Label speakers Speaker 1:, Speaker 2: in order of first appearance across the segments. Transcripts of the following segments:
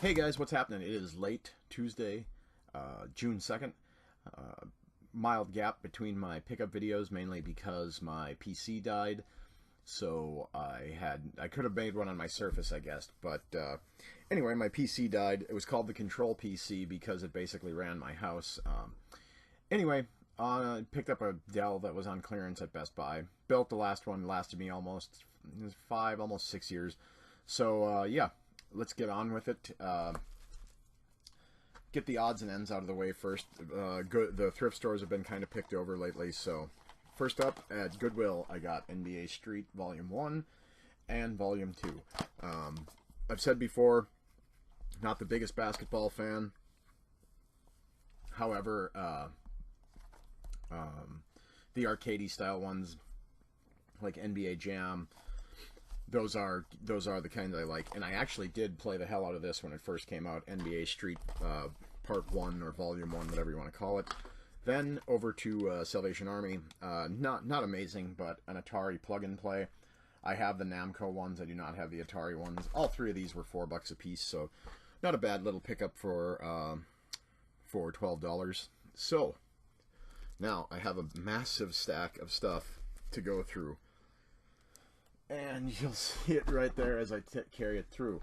Speaker 1: Hey guys, what's happening? It is late Tuesday, June 2nd. Mild gap between my pickup videos, mainly because my PC died. So I could have made one on my Surface, I guess. But anyway, my PC died. It was called the Control PC because it basically ran my house. Anyway, I picked up a Dell that was on clearance at Best Buy. Built the last one, lasted me almost 5, almost 6 years. So yeah. Let's get on with it. Get the odds and ends out of the way first. The thrift stores have been kind of picked over lately. So first up at Goodwill, I got NBA Street Volume 1 and Volume 2. I've said before, not the biggest basketball fan. However, the arcadey style ones like NBA Jam, those are the kinds I like, and I actually did play the hell out of this when it first came out. NBA Street Part 1 or Volume 1, whatever you want to call it. Then over to Salvation Army. Not amazing, but an Atari plug-and-play. I have the Namco ones. I do not have the Atari ones. All three of these were $4 a piece, so not a bad little pickup for $12. So now I have a massive stack of stuff to go through. And you'll see it right there as I carry it through.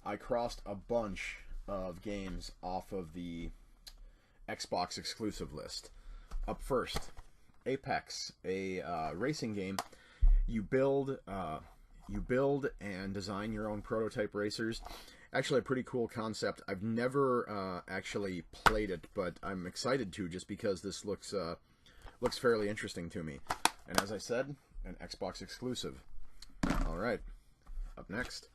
Speaker 1: I crossed a bunch of games off of the Xbox exclusive list. Up first, Apex, a racing game. You build and design your own prototype racers. Actually, a pretty cool concept. I've never actually played it, but I'm excited to, just because this looks fairly interesting to me. And as I said, an Xbox exclusive. Alright, up next,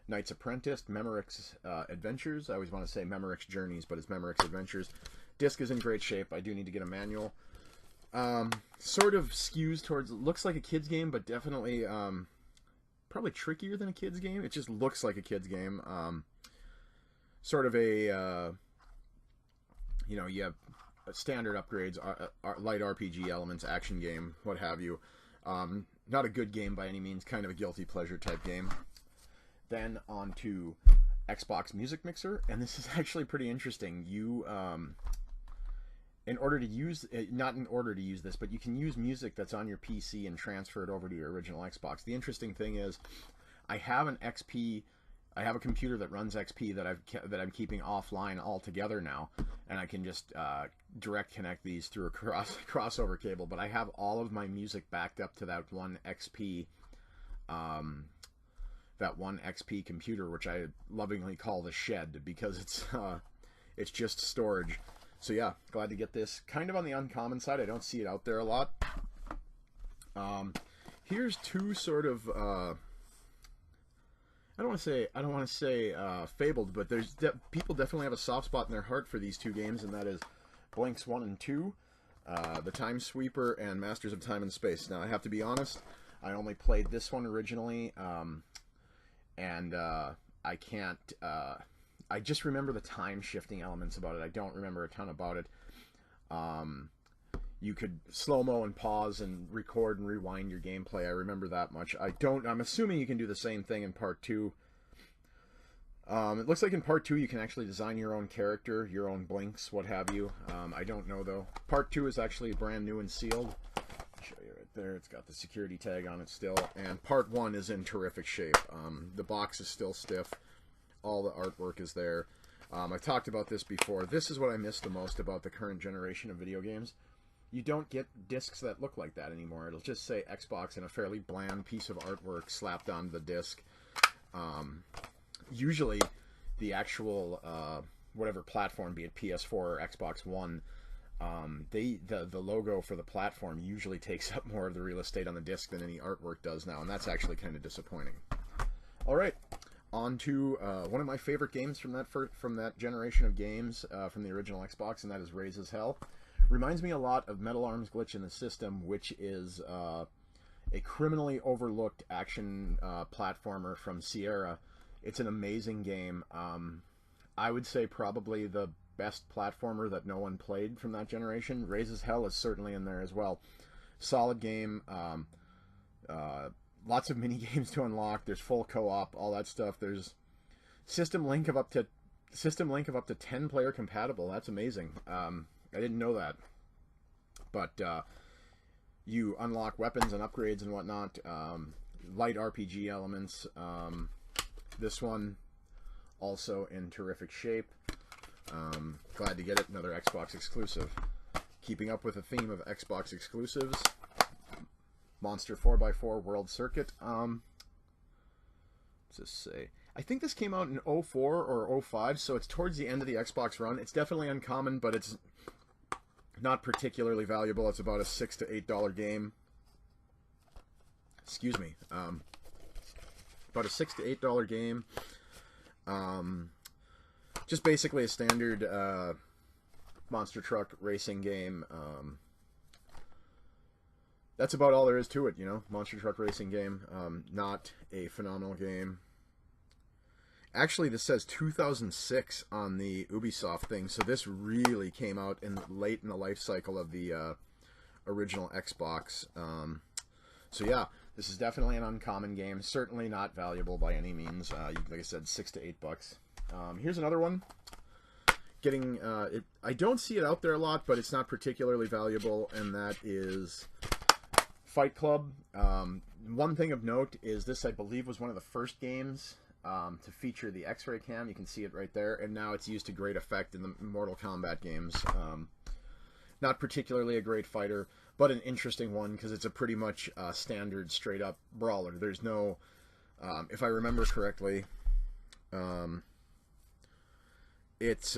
Speaker 1: Knight's Apprentice, Memoryx Adventures. I always want to say Memoryx Journeys, but it's Memoryx Adventures. Disc is in great shape. I do need to get a manual. Sort of skews towards, looks like a kid's game, but definitely probably trickier than a kid's game. It just looks like a kid's game. Sort of a, you have standard upgrades, light RPG elements, action game, what have you. Not a good game by any means, kind of a guilty pleasure type game. Then on to Xbox Music Mixer, and this is actually pretty interesting. You, in order to use, not in order to use this, but you can use music that's on your PC and transfer it over to your original Xbox. The interesting thing is, I have an XP, I have a computer that runs XP that I'm keeping offline altogether now, and I can just direct connect these through a crossover cable. But I have all of my music backed up to that one XP, computer, which I lovingly call the shed, because it's just storage. So yeah, glad to get this. Kind of on the uncommon side. I don't see it out there a lot. Here's two sort of I don't want to say fabled, but there's people definitely have a soft spot in their heart for these two games, and that is Blinks 1 and 2, The Time Sweeper, and Masters of Time and Space. Now, I have to be honest, I only played this one originally, and I can't, I just remember the time-shifting elements about it. I don't remember a ton about it. You could slow-mo and pause and record and rewind your gameplay. I remember that much. I'm assuming you can do the same thing in Part 2. It looks like in Part 2 you can actually design your own character, your own blinks, what have you. I don't know, though. Part 2 is actually brand new and sealed. I'll show you right there. It's got the security tag on it still. And Part 1 is in terrific shape. The box is still stiff. All the artwork is there. I've talked about this before. This is what I miss the most about the current generation of video games. You don't get discs that look like that anymore. It'll just say Xbox and a fairly bland piece of artwork slapped onto the disc. Usually, the actual whatever platform, be it PS4 or Xbox One, the logo for the platform usually takes up more of the real estate on the disc than any artwork does now, and that's actually kind of disappointing. All right, on to one of my favorite games from that generation of games from the original Xbox, and that is Raise as Hell. Reminds me a lot of Metal Arms Glitch in the System, which is a criminally overlooked action platformer from Sierra. It's an amazing game. I would say probably the best platformer that no one played from that generation. Raise as Hell is certainly in there as well. Solid game. Lots of mini games to unlock. There's full co-op, all that stuff. There's system link of up to System link of up to 10 player compatible. That's amazing. I didn't know that. But you unlock weapons and upgrades and whatnot. Light RPG elements. This one also in terrific shape. Glad to get it. Another Xbox exclusive. Keeping up with the theme of Xbox exclusives. Monster 4x4 World Circuit. What's this say? I think this came out in 04 or 05, so it's towards the end of the Xbox run. It's definitely uncommon, but it's not particularly valuable. It's about a $6 to $8 game. Excuse me. About a $6 to $8 game. Just basically a standard monster truck racing game. That's about all there is to it, you know. Monster truck racing game. Not a phenomenal game. Actually, this says 2006 on the Ubisoft thing, so this really came out late in the life cycle of the original Xbox. So yeah, this is definitely an uncommon game. Certainly not valuable by any means. Like I said, $6 to $8. Here's another one. Getting I don't see it out there a lot, but it's not particularly valuable, and that is Fight Club. One thing of note is this, I believe, was one of the first games to feature the X-ray cam. You can see it right there, and now it's used to great effect in the Mortal Kombat games. Not particularly a great fighter, but an interesting one because it's a pretty much standard, straight-up brawler. There's no, if I remember correctly, it's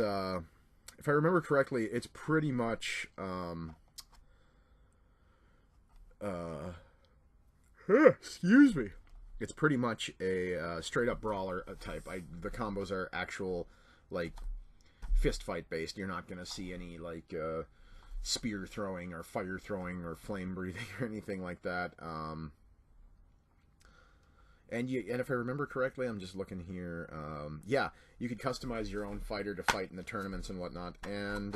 Speaker 1: pretty much excuse me. It's pretty much a straight-up brawler type. The combos are actual, like, fist fight based. You're not going to see any, like, spear throwing or fire throwing or flame breathing or anything like that. And if I remember correctly, I'm just looking here. Yeah, you could customize your own fighter to fight in the tournaments and whatnot. And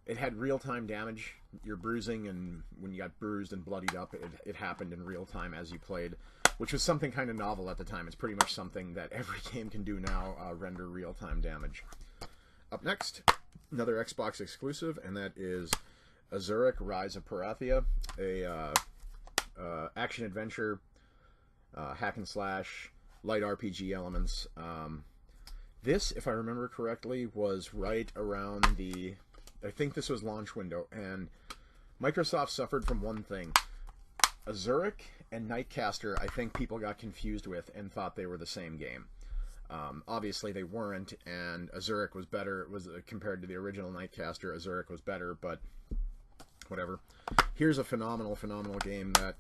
Speaker 1: it had real-time damage. You're bruising, and when you got bruised and bloodied up, it happened in real time as you played, which was something kind of novel at the time. It's pretty much something that every game can do now, render real-time damage. Up next, another Xbox exclusive, and that is Azuric: Rise of Parathia, a action-adventure, hack and slash, light RPG elements. This, if I remember correctly, was right around the... I think this was launch window, and Microsoft suffered from one thing. Azuric and Nightcaster, I think people got confused with and thought they were the same game. Obviously they weren't, and Azuric was better. Compared to the original Nightcaster, Azuric was better, but whatever. Here's a phenomenal game that,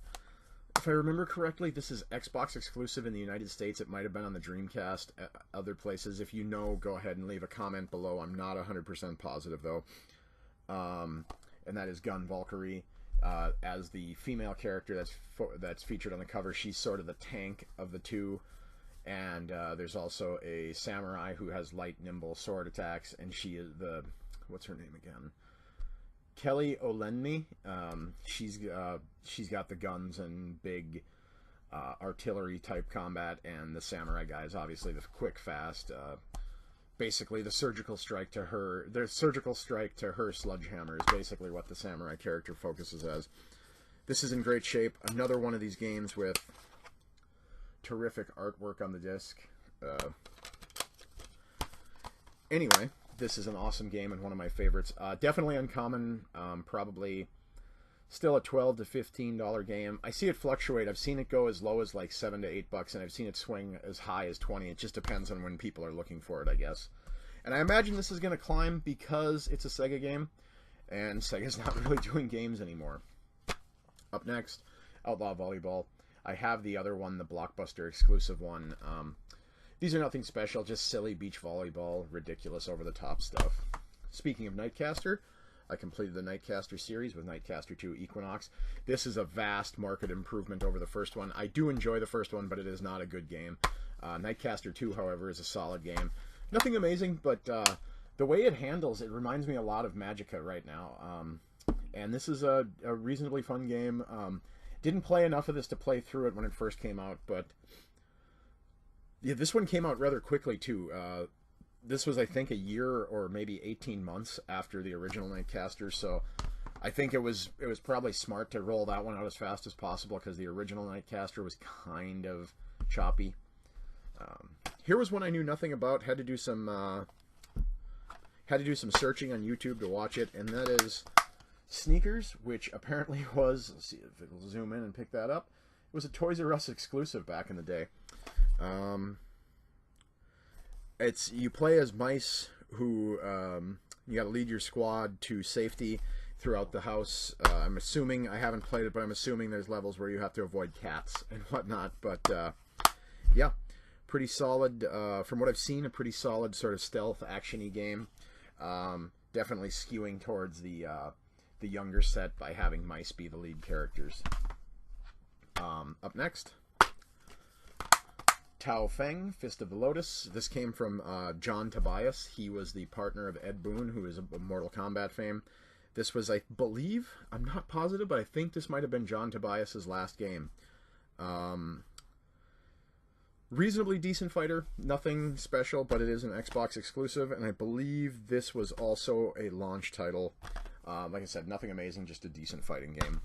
Speaker 1: if I remember correctly, this is Xbox exclusive in the United States. It might have been on the Dreamcast at other places. If you know, go ahead and leave a comment below. I'm not 100% positive, though. And that is Gun Valkyrie. As the female character that's featured on the cover, she's sort of the tank of the two. And there's also a samurai who has light, nimble sword attacks, and she is the... What's her name again? Kelly Olenmi. She's got the guns and big artillery type combat, and the samurai guys, obviously the quick, fast. Basically, the surgical strike to her sledgehammer is basically what the samurai character focuses as. This is in great shape. Another one of these games with terrific artwork on the disc. Anyway, this is an awesome game and one of my favorites. Definitely uncommon. Probably still a $12 to $15 game. I see it fluctuate. I've seen it go as low as like $7 to $8, and I've seen it swing as high as 20. It just depends on when people are looking for it, I guess. And I imagine this is going to climb because it's a Sega game, and Sega's not really doing games anymore. Up next, Outlaw Volleyball. I have the other one, the Blockbuster exclusive one. These are nothing special, just silly beach volleyball, ridiculous, over-the-top stuff. Speaking of Nightcaster, I completed the Nightcaster series with Nightcaster 2 Equinox. This is a vast market improvement over the first one. I do enjoy the first one, but it is not a good game. Nightcaster 2, however, is a solid game. Nothing amazing, but the way it handles, it reminds me a lot of Magica right now. And this is a reasonably fun game. Didn't play enough of this to play through it when it first came out, but... Yeah, this one came out rather quickly, too. this was, I think, a year or maybe 18 months after the original Nightcaster, so I think it was probably smart to roll that one out as fast as possible because the original Nightcaster was kind of choppy. Here was one I knew nothing about. Had to do some searching on YouTube to watch it, and that is Sneakers, which apparently was, let's see if it'll zoom in and pick that up. It was a Toys R Us exclusive back in the day. It's, you play as mice who you got to lead your squad to safety throughout the house. I'm assuming, I haven't played it, but I'm assuming there's levels where you have to avoid cats and whatnot. But yeah, pretty solid. From what I've seen, a pretty solid sort of stealth action-y game. Definitely skewing towards the younger set by having mice be the lead characters. Up next, Tao Feng, Fist of the Lotus. This came from John Tobias. He was the partner of Ed Boon, who is a Mortal Kombat fame. This was, I believe, I'm not positive, but I think this might have been John Tobias's last game. Reasonably decent fighter, nothing special, but it is an Xbox exclusive, and I believe this was also a launch title. Like I said, nothing amazing, just a decent fighting game.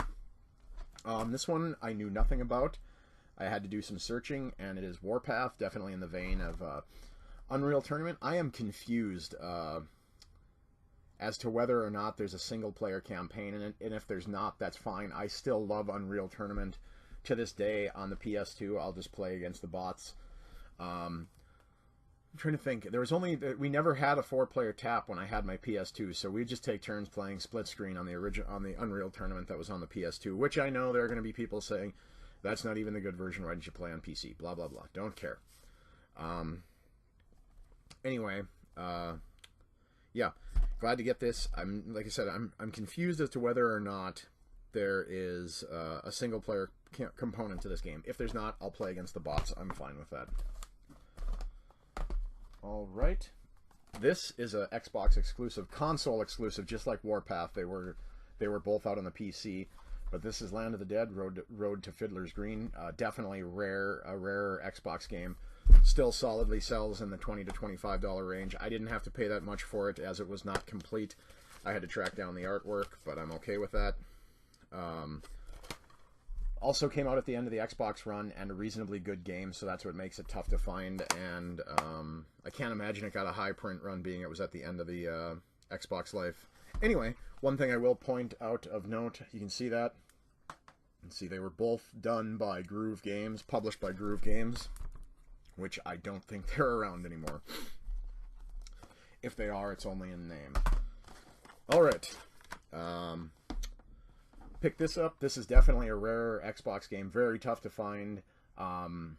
Speaker 1: This one I knew nothing about. I had to do some searching, and it is Warpath, definitely in the vein of Unreal Tournament. I am confused as to whether or not there's a single-player campaign in it, and if there's not, that's fine. I still love Unreal Tournament to this day on the PS2. I'll just play against the bots. I'm trying to think. There was only, we never had a 4-player tap when I had my PS2, so we'd just take turns playing split screen on the Unreal Tournament that was on the PS2, which I know there are going to be people saying, that's not even the good version, why did you play on PC? Blah, blah, blah. Don't care. Anyway, yeah, glad to get this. Like I said, I'm confused as to whether or not there is a single-player component to this game. If there's not, I'll play against the bots. I'm fine with that. All right. This is a Xbox exclusive, console exclusive, just like Warpath. They were both out on the PC, but this is Land of the Dead, Road to Fiddler's Green. Definitely a rarer Xbox game. Still solidly sells in the $20 to $25 range. I didn't have to pay that much for it as it was not complete. I had to track down the artwork, but I'm okay with that. Also came out at the end of the Xbox run, and a reasonably good game, so that's what makes it tough to find. And I can't imagine it got a high print run, being it was at the end of the Xbox life. Anyway, one thing I will point out of note, you can see that. You can see they were both done by Groove Games, published by Groove Games, which I don't think they're around anymore. If they are, it's only in name. Alright. Pick this up. This is definitely a rare Xbox game. Very tough to find. I'm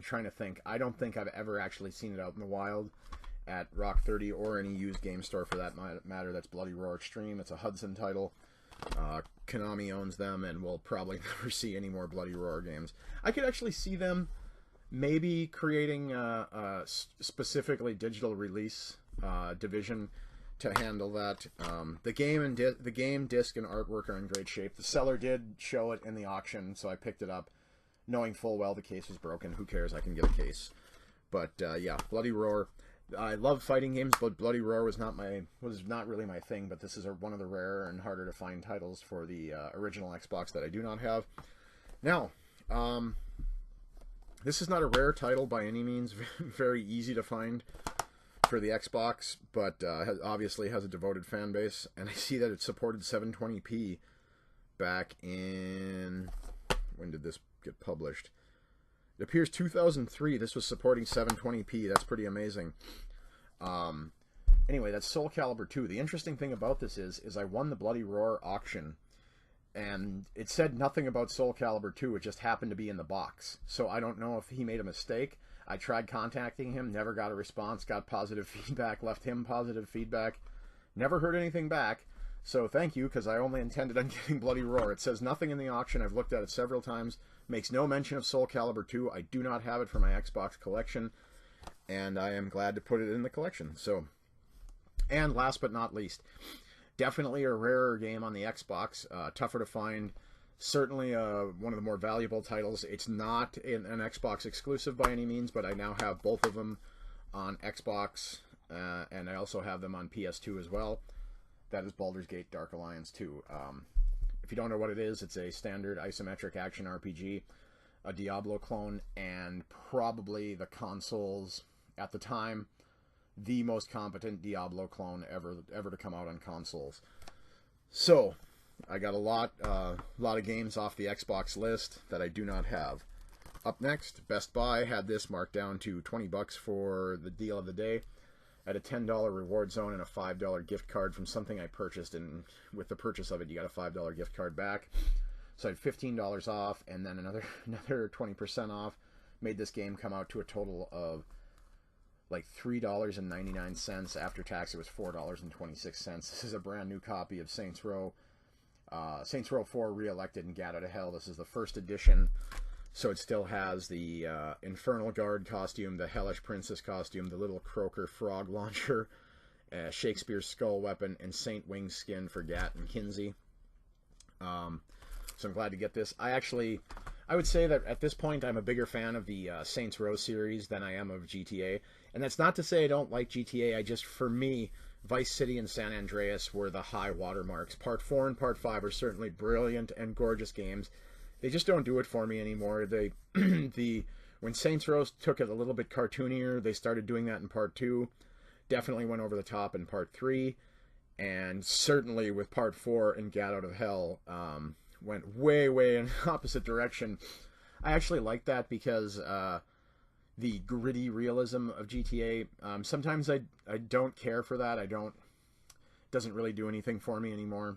Speaker 1: trying to think. I don't think I've ever actually seen it out in the wild at Rock 30 or any used game store for that matter. That's Bloody Roar Extreme. It's a Hudson title. Konami owns them, and we'll probably never see any more Bloody Roar games. I could actually see them maybe creating a specifically digital release division to handle that. The game, disc, and artwork are in great shape. The seller did show it in the auction, so I picked it up, knowing full well the case was broken. Who cares? I can get a case. But yeah, Bloody Roar. I love fighting games, but Bloody Roar was not really my thing. But this is one of the rarer and harder to find titles for the original Xbox that I do not have. Now, this is not a rare title by any means. Very easy to find for the Xbox, but obviously has a devoted fan base, and I see that it supported 720p back in, when did this get published? It appears 2003. This was supporting 720p. That's pretty amazing. Anyway, that's Soul Calibur 2. The interesting thing about this is I won the Bloody Roar auction, and it said nothing about Soul Calibur 2. It just happened to be in the box, so I don't know if he made a mistake. I tried contacting him, never got a response, got positive feedback, left him positive feedback, never heard anything back, so thank you, because I only intended on getting Bloody Roar. It says nothing in the auction. I've looked at it several times, makes no mention of Soul Calibur 2. I do not have it for my Xbox collection, and I am glad to put it in the collection. So, and last but not least, definitely a rarer game on the Xbox, tougher to find. Certainly one of the more valuable titles. It's not an Xbox exclusive by any means, but I now have both of them on Xbox and I also have them on PS2 as well. That is Baldur's Gate Dark Alliance 2. If you don't know what it is, it's a standard isometric action RPG, a Diablo clone, and probably the consoles at the time, the most competent Diablo clone ever to come out on consoles. So I got a lot of games off the Xbox list that I do not have. Up next, Best Buy had this marked down to $20 for the deal of the day, at a $10 reward zone and a $5 gift card from something I purchased, and with the purchase of it, you got a $5 gift card back. So I had $15 off, and then another 20% off. Made this game come out to a total of like $3.99 after tax. It was $4.26. This is a brand new copy of Saints Row. Saints Row 4 Re-Elected and Gat Out of Hell. This is the first edition. So it still has the Infernal Guard costume, the Hellish Princess costume, the little Croaker frog launcher, Shakespeare's skull weapon, and Saint Wing skin for Gat and Kinsey. So I'm glad to get this. I would say that at this point I'm a bigger fan of the Saints Row series than I am of GTA. And that's not to say I don't like GTA. For me, Vice City and San Andreas were the high watermarks. Part 4 and Part 5 are certainly brilliant and gorgeous games. They just don't do it for me anymore. When Saints Row took it a little bit cartoonier, they started doing that in Part 2. Definitely went over the top in Part 3. And certainly with Part 4 and Gat Out of Hell, went way in the opposite direction. I actually like that because the gritty realism of GTA, sometimes I don't care for that. It doesn't really do anything for me anymore.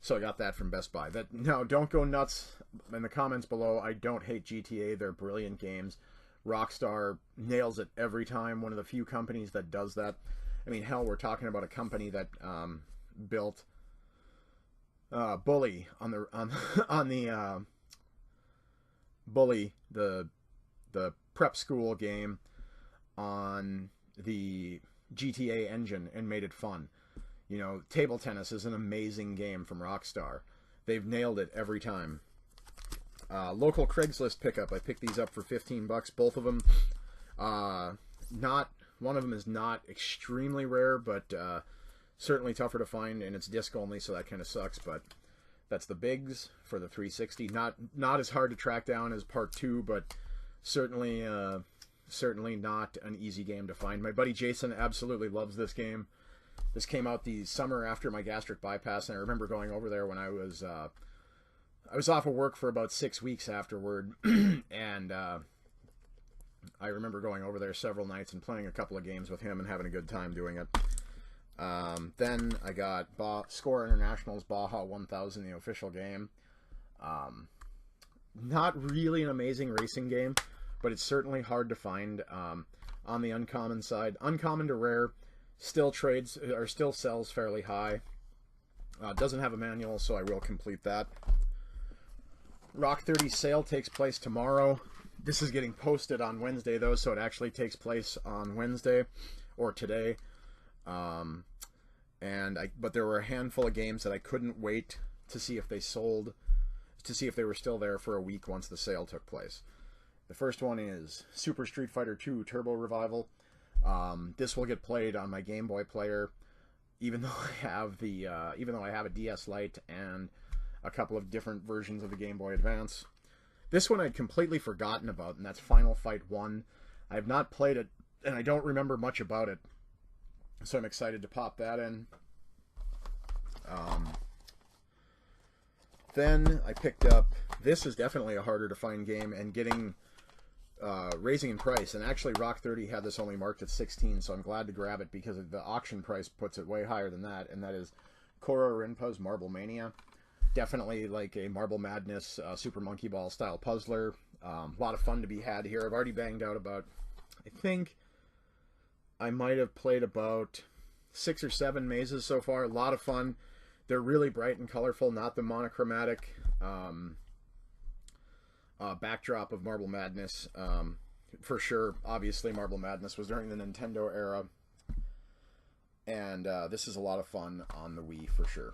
Speaker 1: So I got that from Best Buy. Now, don't go nuts in the comments below. I don't hate GTA. They're brilliant games. Rockstar nails it every time. One of the few companies that does that. I mean, hell, we're talking about a company that built Bully on the Bully, the prep school game, on the GTA engine and made it fun. You know, table tennis is an amazing game from Rockstar. They've nailed it every time. Local Craigslist pickup. I picked these up for $15. Both of them. One of them is not extremely rare, but certainly tougher to find, and it's disc only, so that kind of sucks. But that's the Bigs for the 360. Not as hard to track down as Part 2, but certainly not an easy game to find. My buddy Jason absolutely loves this game. This came out the summer after my gastric bypass, and I remember going over there when I was off of work for about 6 weeks afterward, and I remember going over there several nights and playing a couple of games with him and having a good time doing it. Then I got Score International's Baja 1000, the official game. Not really an amazing racing game, but it's certainly hard to find on the uncommon side. Uncommon to rare. Still sells fairly high. Doesn't have a manual, so I will complete that. Rock 30 sale takes place tomorrow. This is getting posted on Wednesday, though, so it actually takes place on Wednesday or today. But there were a handful of games that I couldn't wait to see if they sold, to see if they were still there for a week once the sale took place. The first one is Super Street Fighter 2 Turbo Revival. This will get played on my Game Boy player, even though I have a DS Lite and a couple of different versions of the Game Boy Advance. This one I'd completely forgotten about, and that's Final Fight 1. I have not played it, and I don't remember much about it, so I'm excited to pop that in. Then I picked up, this is definitely a harder to find game, and getting raising in price, and actually Rock 30 had this only marked at 16, so I'm glad to grab it because the auction price puts it way higher than that, and that is Koro Rinpo's Marble Mania. Definitely like a Marble Madness Super Monkey Ball style puzzler. A lot of fun to be had here. I've already banged out about, I think I might have played about 6 or 7 mazes so far. A lot of fun. They're really bright and colorful, not the monochromatic backdrop of Marble Madness. For sure, obviously Marble Madness was during the Nintendo era, and this is a lot of fun on the Wii for sure.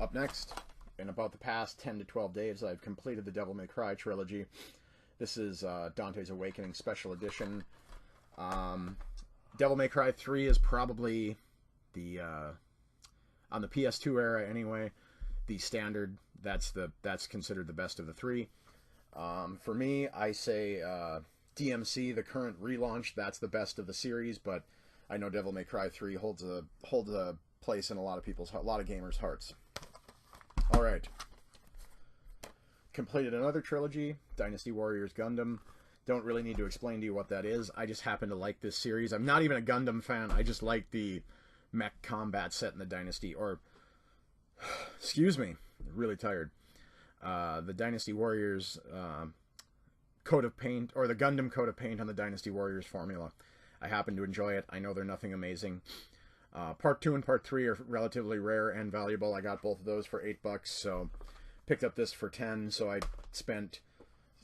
Speaker 1: Up next, in about the past 10 to 12 days, I've completed the Devil May Cry trilogy. This is Dante's Awakening Special Edition. Devil May Cry 3 is probably the on the PS2 era anyway, the standard. That's considered the best of the three. For me, I say DMC, the current relaunch, that's the best of the series, but I know Devil May Cry 3 holds a place in a lot of gamers' hearts. All right. Completed another trilogy, Dynasty Warriors Gundam. Don't really need to explain to you what that is. I just happen to like this series. I'm not even a Gundam fan. I just like the mech combat set in the Dynasty, or excuse me, really tired. The Dynasty Warriors coat of paint, or the Gundam coat of paint on the Dynasty Warriors formula. I happen to enjoy it. I know they're nothing amazing. Part 2 and Part 3 are relatively rare and valuable. I got both of those for $8, so picked up this for $10, so I spent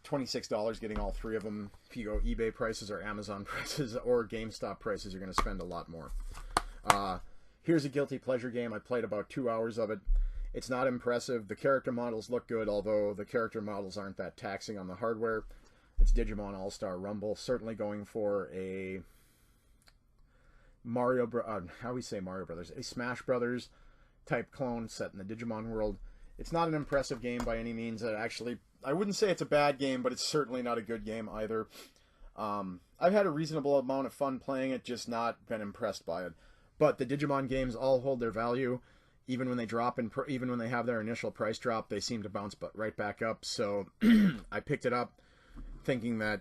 Speaker 1: $26 getting all three of them. If you go eBay prices or Amazon prices or GameStop prices, you're going to spend a lot more. Here's a guilty pleasure game. I played about 2 hours of it. It's not impressive. The character models look good, although the character models aren't that taxing on the hardware. It's Digimon All-Star Rumble. Certainly going for a Mario Brothers? A Smash Brothers type clone set in the Digimon world. It's not an impressive game by any means. I wouldn't say it's a bad game, but it's certainly not a good game either. I've had a reasonable amount of fun playing it, just not been impressed by it. But the Digimon games all hold their value. Even when they drop, even when they have their initial price drop, they seem to bounce right back up. So I picked it up thinking that,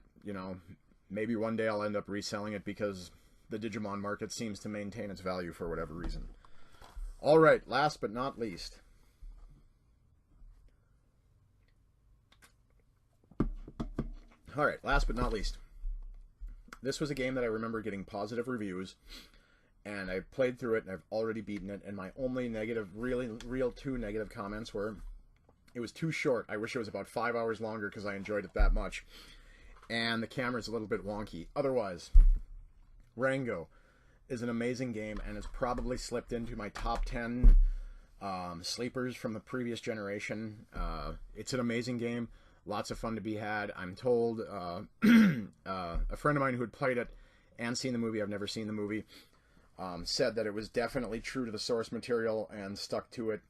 Speaker 1: maybe one day I'll end up reselling it because the Digimon market seems to maintain its value for whatever reason. All right, last but not least. This was a game that I remember getting positive reviews, and I played through it, and I've already beaten it, and my only real two negative comments were, it was too short. I wish it was about 5 hours longer because I enjoyed it that much. And the camera's a little bit wonky. Otherwise, Rango is an amazing game, and it's probably slipped into my top 10 sleepers from the previous generation. It's an amazing game. Lots of fun to be had. I'm told a friend of mine who had played it and seen the movie, I've never seen the movie, said that it was definitely true to the source material and stuck to it.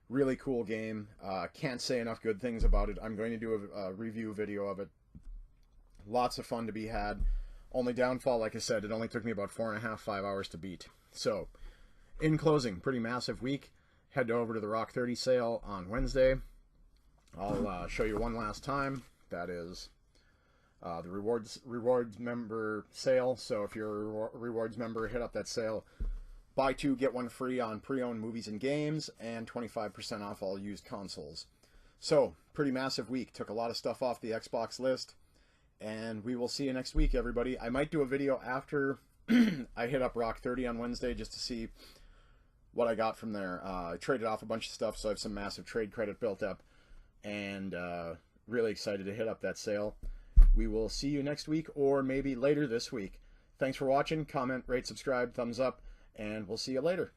Speaker 1: Really cool game. Can't say enough good things about it. I'm going to do a review video of it. Lots of fun to be had. Only downfall, like I said, it only took me about 4.5, 5 hours to beat. So, in closing, pretty massive week. Head over to the Rock 30 sale on Wednesday. I'll show you one last time. That is the rewards member sale. So if you're a rewards member, hit up that sale. Buy 2, get 1 free on pre-owned movies and games, and 25% off all used consoles. So, pretty massive week. Took a lot of stuff off the Xbox list. And we will see you next week, everybody. I might do a video after I hit up Rock 30 on Wednesday just to see what I got from there. I traded off a bunch of stuff, so I have some massive trade credit built up. And really excited to hit up that sale. We will see you next week or maybe later this week. Thanks for watching. Comment, rate, subscribe, thumbs up, and we'll see you later.